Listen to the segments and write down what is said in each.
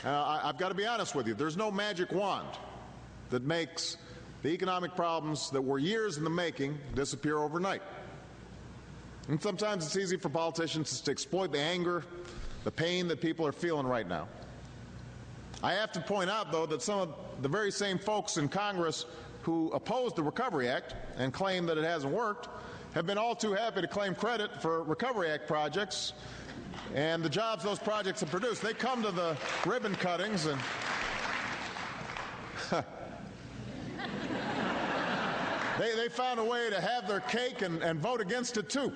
I've got to be honest with you. There's no magic wand that makes the economic problems that were years in the making disappear overnight. And sometimes it's easy for politicians to exploit the anger, the pain that people are feeling right now. I have to point out, though, that some of the very same folks in Congress who opposed the Recovery Act and claim that it hasn't worked have been all too happy to claim credit for Recovery Act projects and the jobs those projects have produced. They come to the ribbon cuttings and they found a way to have their cake and vote against it, too.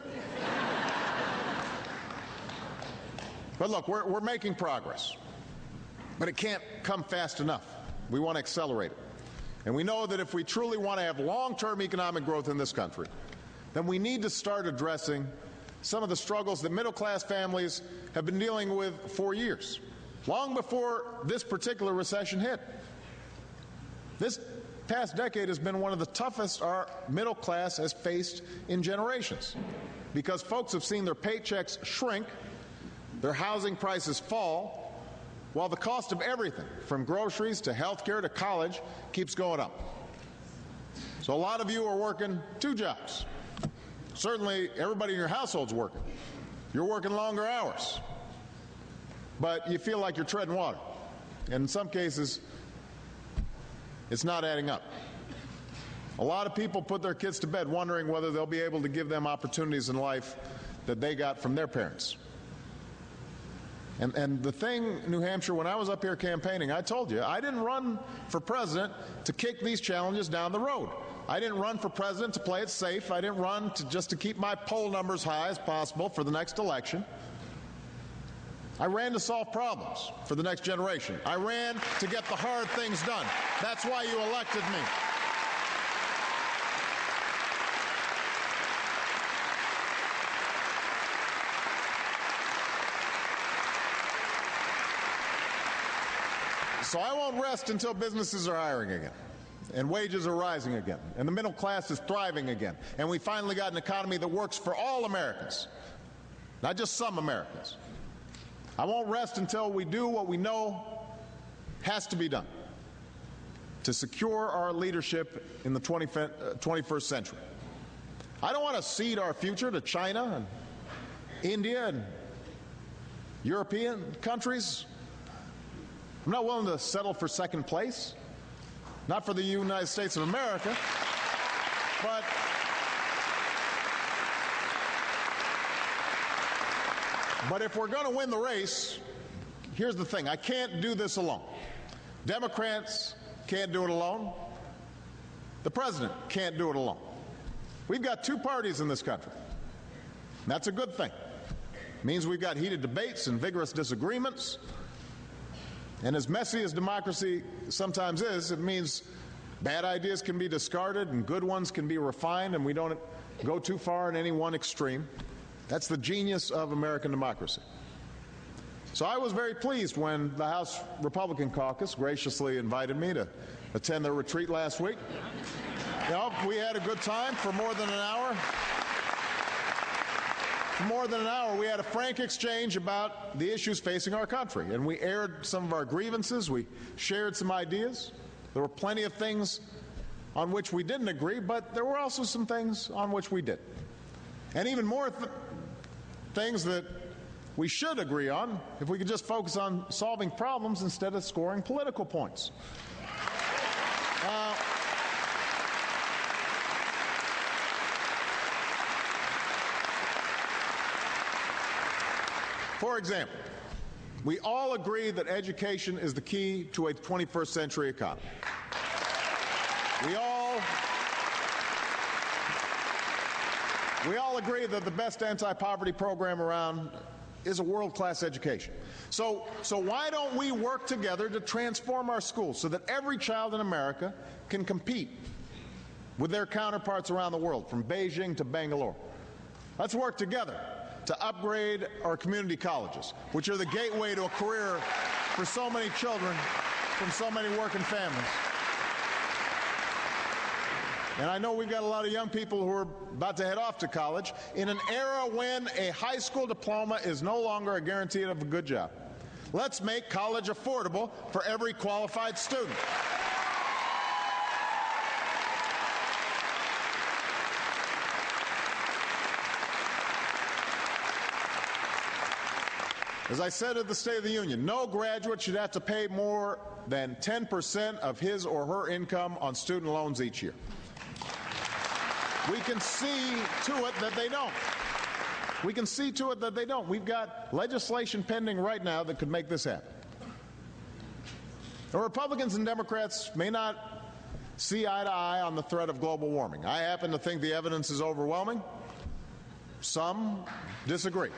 But look, we're making progress. But it can't come fast enough. We want to accelerate it. And we know that if we truly want to have long-term economic growth in this country, then we need to start addressing some of the struggles that middle-class families have been dealing with for years, long before this particular recession hit. This past decade has been one of the toughest our middle class has faced in generations, because folks have seen their paychecks shrink, their housing prices fall, while the cost of everything, from groceries to health care to college, keeps going up. So a lot of you are working 2 jobs. Certainly everybody in your household's working. You're working longer hours. But you feel like you're treading water. And in some cases, it's not adding up. A lot of people put their kids to bed wondering whether they'll be able to give them opportunities in life that they got from their parents. And the thing, New Hampshire, when I was up here campaigning, I told you, I didn't run for president to kick these challenges down the road. I didn't run for president to play it safe. I didn't run just to keep my poll numbers high as possible for the next election. I ran to solve problems for the next generation. I ran to get the hard things done. That's why you elected me. So I won't rest until businesses are hiring again, and wages are rising again, and the middle class is thriving again, and we finally got an economy that works for all Americans, not just some Americans. I won't rest until we do what we know has to be done to secure our leadership in the 21st century. I don't want to cede our future to China and India and European countries. I'm not willing to settle for second place, not for the United States of America, but if we're going to win the race, here's the thing. I can't do this alone. Democrats can't do it alone. The president can't do it alone. We've got 2 parties in this country. That's a good thing. It means we've got heated debates and vigorous disagreements. And as messy as democracy sometimes is, it means bad ideas can be discarded and good ones can be refined, and we don't go too far in any one extreme. That's the genius of American democracy. So I was very pleased when the House Republican caucus graciously invited me to attend their retreat last week. You know, we had a good time for more than an hour. For more than an hour, we had a frank exchange about the issues facing our country, and we aired some of our grievances. We shared some ideas. There were plenty of things on which we didn't agree, but there were also some things on which we did. And even more things that we should agree on if we could just focus on solving problems instead of scoring political points. For example, we all agree that education is the key to a 21st century economy. We all agree that the best anti-poverty program around is a world-class education. So why don't we work together to transform our schools so that every child in America can compete with their counterparts around the world, from Beijing to Bangalore? Let's work together to upgrade our community colleges, which are the gateway to a career for so many children from so many working families. And I know we've got a lot of young people who are about to head off to college in an era when a high school diploma is no longer a guarantee of a good job. Let's make college affordable for every qualified student. As I said at the State of the Union, no graduate should have to pay more than 10% of his or her income on student loans each year. We can see to it that they don't. We can see to it that they don't. We've got legislation pending right now that could make this happen. The Republicans and Democrats may not see eye to eye on the threat of global warming. I happen to think the evidence is overwhelming. Some disagree.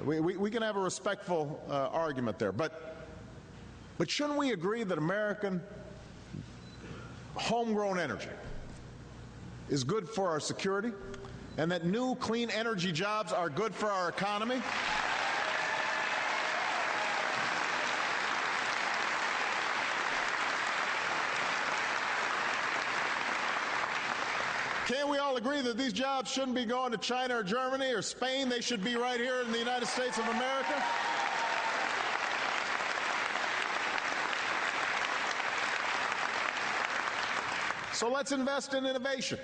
We can have a respectful argument there, but shouldn't we agree that American homegrown energy is good for our security, and that new clean energy jobs are good for our economy? Can't we all agree that these jobs shouldn't be going to China or Germany or Spain? They should be right here in the United States of America? So let's invest in innovation.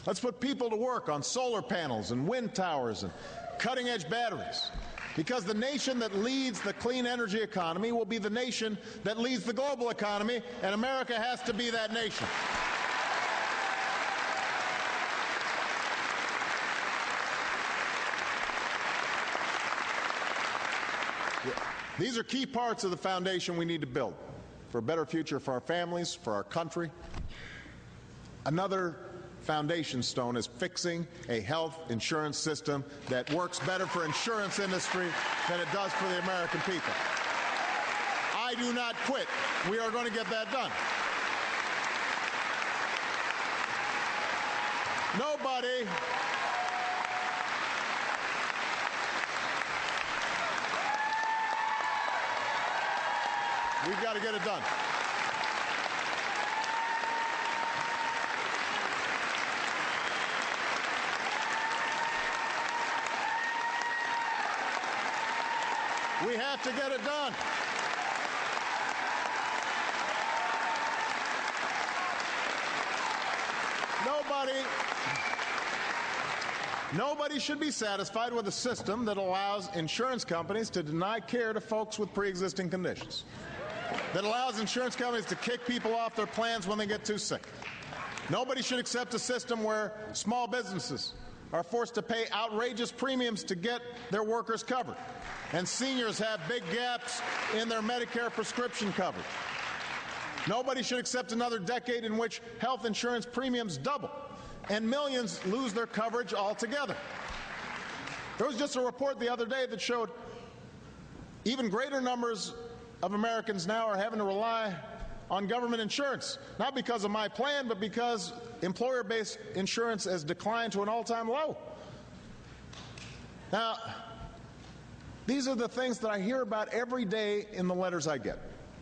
Let's put people to work on solar panels and wind towers and cutting-edge batteries. Because the nation that leads the clean energy economy will be the nation that leads the global economy, and America has to be that nation. These are key parts of the foundation we need to build for a better future for our families, for our country. Another foundation stone is fixing a health insurance system that works better for insurance industry than it does for the American people. I do not quit. We are going to get that done. We've got to get it done. We have to get it done. Nobody should be satisfied with a system that allows insurance companies to deny care to folks with pre-existing conditions, that allows insurance companies to kick people off their plans when they get too sick. Nobody should accept a system where small businesses are forced to pay outrageous premiums to get their workers covered, and seniors have big gaps in their Medicare prescription coverage. Nobody should accept another decade in which health insurance premiums double and millions lose their coverage altogether. There was just a report the other day that showed even greater numbers of Americans now are having to rely on government insurance, not because of my plan, but because employer-based insurance has declined to an all-time low. Now, these are the things that I hear about every day in the letters I get,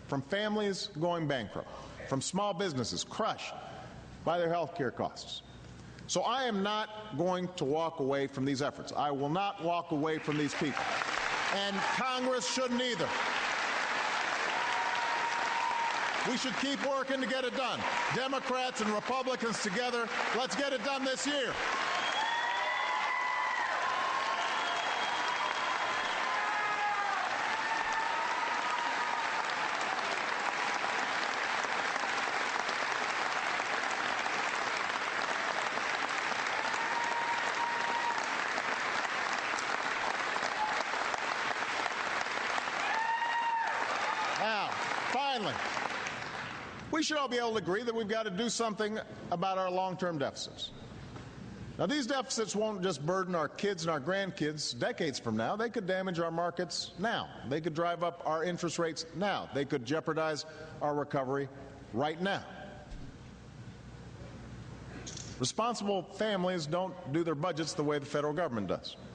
from families going bankrupt, from small businesses crushed by their health care costs. So I am not going to walk away from these efforts. I will not walk away from these people. And Congress shouldn't either. We should keep working to get it done. Democrats and Republicans together, let's get it done this year. Now, finally, we should all be able to agree that we've got to do something about our long-term deficits. Now, these deficits won't just burden our kids and our grandkids decades from now. They could damage our markets now. They could drive up our interest rates now. They could jeopardize our recovery right now. Responsible families don't do their budgets the way the federal government does.